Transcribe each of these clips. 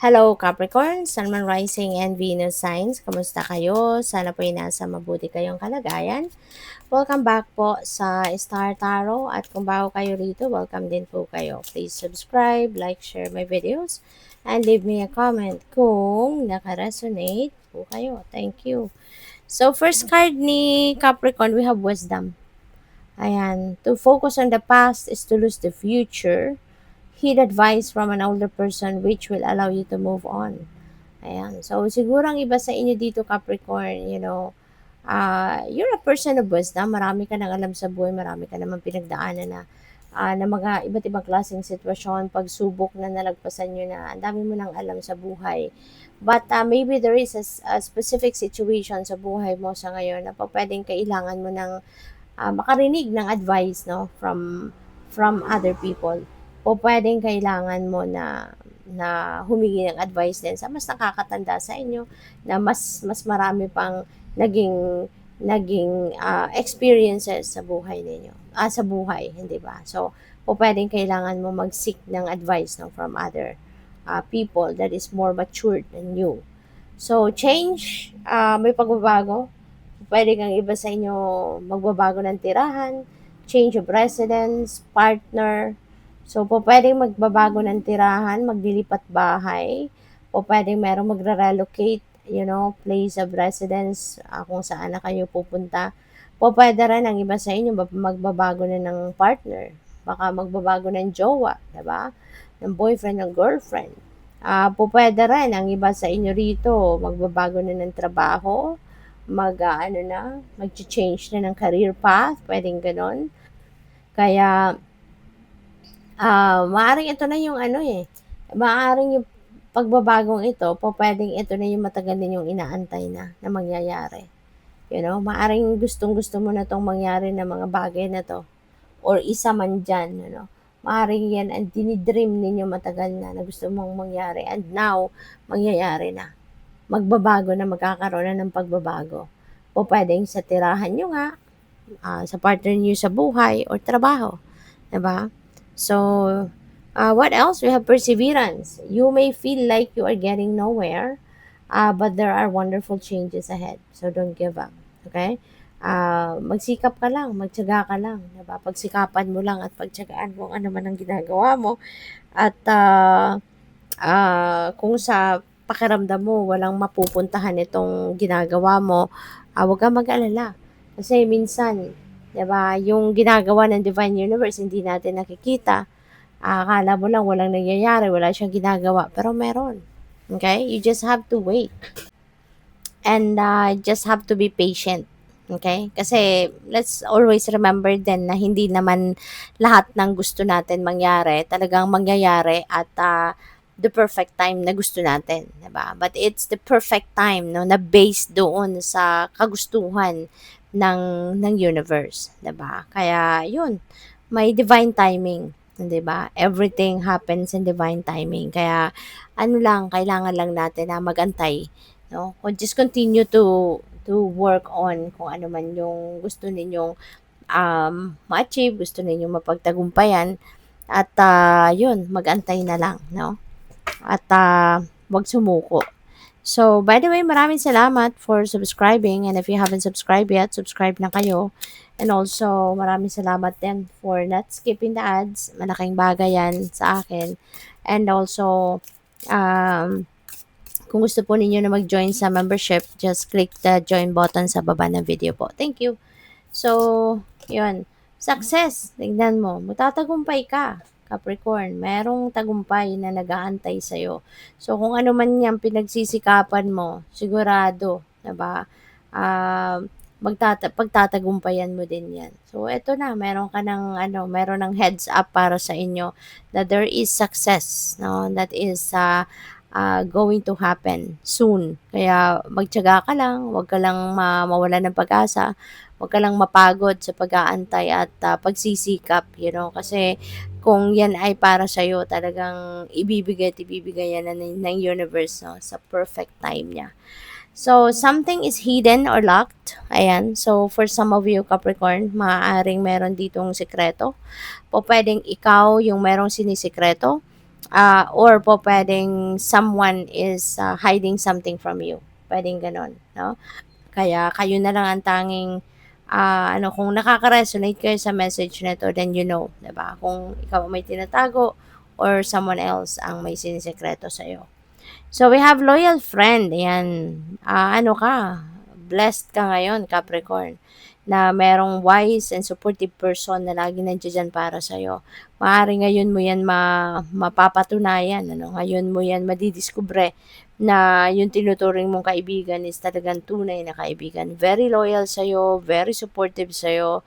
Hello Capricorn, Sun, Moon, Rising, and Venus signs. Kamusta kayo? Sana po ay nasa mabuti kayong kalagayan. Welcome back po sa Star Tarot at kung bago kayo rito, welcome din po kayo. Please subscribe, like, share my videos, and leave me a comment kung naka-resonate po kayo. Thank you. So first card ni Capricorn, we have Wisdom. Ayan, to focus on the past is to lose the future. Heed advice from an older person which will allow you to move on. Ayan. So, siguro ang iba sa inyo dito, Capricorn, you're a person of wisdom. Marami ka nang alam sa buhay. Marami ka naman pinagdaanan na mga iba't ibang klaseng sitwasyon, pagsubok na nalagpasan nyo na ang dami mo nang alam sa buhay. But maybe there is a specific situation sa buhay mo sa ngayon na pwedeng kailangan mo ng makarinig ng advice no from other people o pwedeng kailangan mo na humingi ng advice din sa mas nakakatanda sa inyo na mas marami pang naging experiences sa buhay ninyo sa buhay, hindi ba? So o pwedeng kailangan mo mag-seek ng advice no from other people that is more matured than you. So change, may pagbabago. Puwede kang iba sa inyo magbabago ng tirahan, change of residence, partner. So, pupuwedeng magbabago ng tirahan, maglilipat bahay, pupuwedeng merong magre-relocate, place of residence, kung saan na kayo pupunta. Pupuwede rin ang iba sa inyo magbabago na ng partner, baka magbabago ng jowa, 'di ba? Ng boyfriend, ng girlfriend. Pupuwede rin ang iba sa inyo rito magbabago na ng trabaho, mag-change na ng career path, pwedeng gano'n. Kaya, maaaring ito na yung maaaring yung pagbabagong ito, pwedeng ito na yung matagal ninyong inaantay na mangyayari. Maaaring gustong-gusto mo na 'tong mangyari na mga bagay na 'to or isa man diyan, maaaring yan ang dinidream ninyo matagal na gusto mong mangyari and now, mangyayari na. Magbabago na, magkakaroon na ng pagbabago. O puwedeng sa tirahan niyo nga, sa partner niyo sa buhay or trabaho, 'di ba? So, what else? We have perseverance. You may feel like you are getting nowhere, but there are wonderful changes ahead. So don't give up, okay? Magsikap ka lang, magtiyaga ka lang, 'di ba? Pagsikapan mo lang at pagtiyagaan mo ang ano man ang ginagawa mo at kung sa pakiramdam mo walang mapupuntahan itong ginagawa mo, huwag kang mag-alala. Kasi minsan, 'di ba, yung ginagawa ng Divine Universe hindi natin nakikita. Akala mo lang walang nangyayari, wala siyang ginagawa, pero meron. Okay? You just have to wait. And just have to be patient. Okay? Kasi let's always remember din na hindi naman lahat ng gusto natin mangyari, talagang mangyayari at the perfect time na gusto natin, 'di ba? But it's the perfect time no na based doon sa kagustuhan ng universe, 'di ba? Kaya 'yun, may divine timing, 'di ba? Everything happens in divine timing. Kaya ano lang, kailangan lang natin na magantay, no? Just continue to work on kung ano man yung gusto ninyong ma-achieve, gusto ninyong mapagtagumpayan at 'yun, magantay na lang, no? At 'wag sumuko. So, by the way, maraming salamat for subscribing and if you haven't subscribed yet, subscribe na kayo. And also, maraming salamat din for not skipping the ads. Malaking bagay yan sa akin. And also, um, kung gusto po ninyo na mag-join sa membership, just click the join button sa baba ng video po. Thank you. So, yun. Success. Tignan mo. Magtatagumpay ka. Capricorn, merong tagumpay na nag-aantay sa'yo. So, kung ano man yung pinagsisikapan mo, sigurado, diba? Pagtatagumpayan mo din yan. So, eto na, meron ng heads up para sa inyo that there is success, no? That is going to happen soon. Kaya magtiyaga ka lang, huwag ka lang mawalan ng pag-asa, huwag ka lang mapagod sa pag-aantay at pagsisikap, kasi kung yan ay para sa'yo, talagang ibibigay at ibibigay yan ng universe, no, sa perfect time niya. So, something is hidden or locked. Ayan. So, for some of you, Capricorn, maaaring meron ditong sekreto. O pwedeng ikaw yung merong sinisikreto. or po pwedeng someone is hiding something from you. Pwedeng ganon, no? Kaya kayo na lang ang tanging kung nakaka-resonate kayo sa message na to, then you know, 'di ba? Kung ikaw ang may tinatago or someone else ang may sinisekreto sa iyo. So we have loyal friend. Ayan. Ano ka? Blessed ka ngayon, Capricorn, na merong wise and supportive person na lagi nandiyan para sa iyo. Maaari ngayon mo 'yan mapapatunayan, ano? Ngayon mo 'yan madidiskubre na yung tinuturing mong kaibigan is talagang tunay na kaibigan. Very loyal sa iyo, very supportive sa iyo,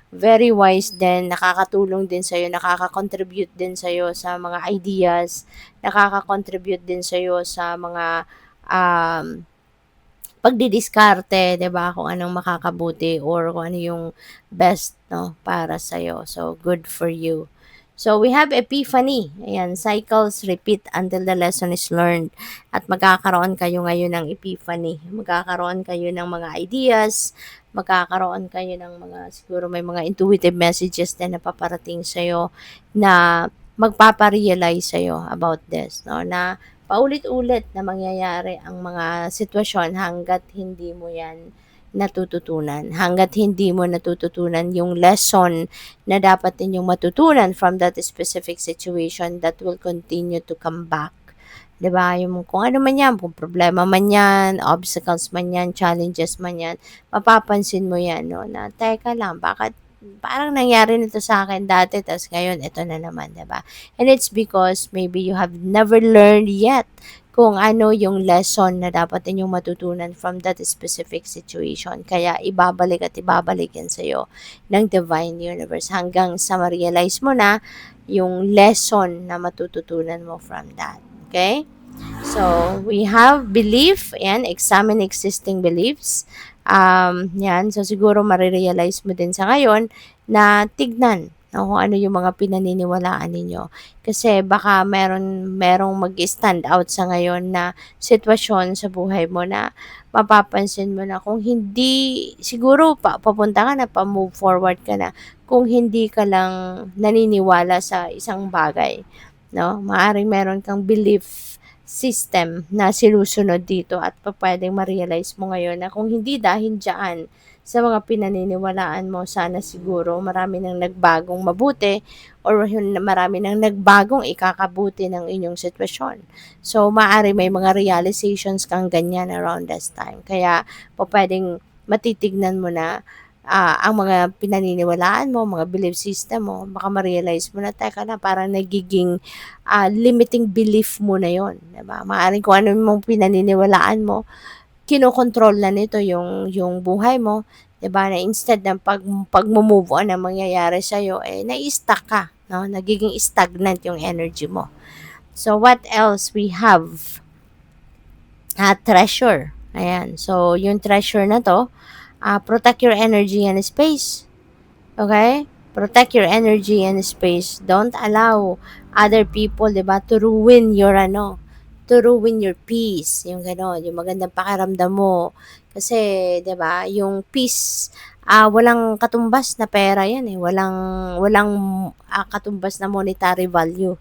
very wise din, nakakatulong din sa'yo, nakaka-contribute din sa'yo sa mga ideas, nakaka-contribute din sa'yo sa mga um, pagdidiskarte, 'di ba? Kung anong makakabuti or kung ano yung best, no, para sa'yo. So, good for you. So, we have epiphany. Ayan, cycles repeat until the lesson is learned. At magkakaroon kayo ngayon ng epiphany. Magkakaroon kayo ng mga ideas, magkakaroon kayo ng mga, siguro may mga intuitive messages din na paparating sa'yo na magpaparealize sa'yo about this, no? Na paulit-ulit na mangyayari ang mga sitwasyon hangga't hindi mo yan natututunan. Hangga't hindi mo natututunan yung lesson na dapat ninyong matutunan from that specific situation that will continue to come back. 'Di ba? Yung kung ano man yan, kung problema man yan, obstacles man yan, challenges man yan, mapapansin mo yan, no? Na, teka lang, bakit parang nangyari nito sa akin dati, tas ngayon, ito na naman, 'di ba? And it's because maybe you have never learned yet kung ano yung lesson na dapat ninyong matutunan from that specific situation. Kaya ibabalik at ibabalik yan sa'yo ng Divine Universe hanggang sa ma-realize mo na yung lesson na matututunan mo from that. Okay? So, we have belief and examine existing beliefs. Yan. So, siguro marirealize mo din sa ngayon na tignan, no, kung ano yung mga pinaniniwalaan ninyo. Kasi baka merong mag-stand out sa ngayon na sitwasyon sa buhay mo na mapapansin mo na kung hindi, siguro papunta ka na, pa-move forward ka na, kung hindi ka lang naniniwala sa isang bagay. No? Maaring meron kang belief system na sinusunod dito at pwedeng ma-realize mo ngayon na kung hindi dahil dyan sa mga pinaniniwalaan mo, sana siguro marami nang nagbagong mabuti or marami nang nagbagong ikakabuti ng inyong sitwasyon. So, maaari may mga realizations kang ganyan around this time. Kaya, pwedeng matitignan mo na ang mga pinaniniwalaan mo, mga belief system mo, baka ma-realize mo na, teka na, parang nagiging limiting belief mo na yon, diba? Maaaring kung ano mong pinaniniwalaan mo, kinokontrol na nito yung buhay mo, diba? Na instead ng pag-move on na mangyayari sa'yo, na-stuck ka, no? Nagiging stagnant yung energy mo. So, what else we have? Treasure. Ayan. So, yung treasure na to, protect your energy and space. Okay? Protect your energy and space. Don't allow other people, 'di ba, to ruin to ruin your peace. Yung gano'n, yung magandang pakiramdam mo. Kasi, 'di ba, yung peace, walang katumbas na pera 'yan eh. Walang katumbas na monetary value.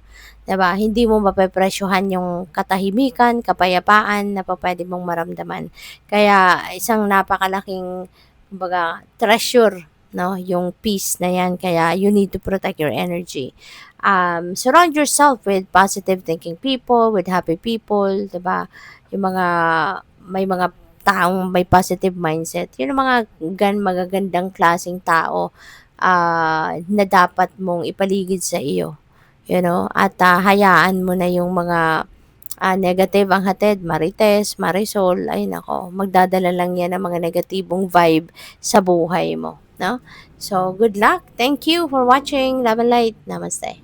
'Di ba? Hindi mo mapepresyohan yung katahimikan, kapayapaan na pwede mong maramdaman. Kaya isang napakalaking, kumbaga, treasure, no, yung peace na yan. Kaya you need to protect your energy. Surround yourself with positive thinking people, with happy people, 'di ba? Yung may mga taong may positive mindset. Yun ang mga magagandang klaseng tao na dapat mong ipaligid sa iyo. You know, at hayaan mo na yung mga negative ang hatid, Marites, Marisol, ay nako, magdadala lang yan ng mga negatibong vibe sa buhay mo, no? So, good luck. Thank you for watching. Love and light. Namaste.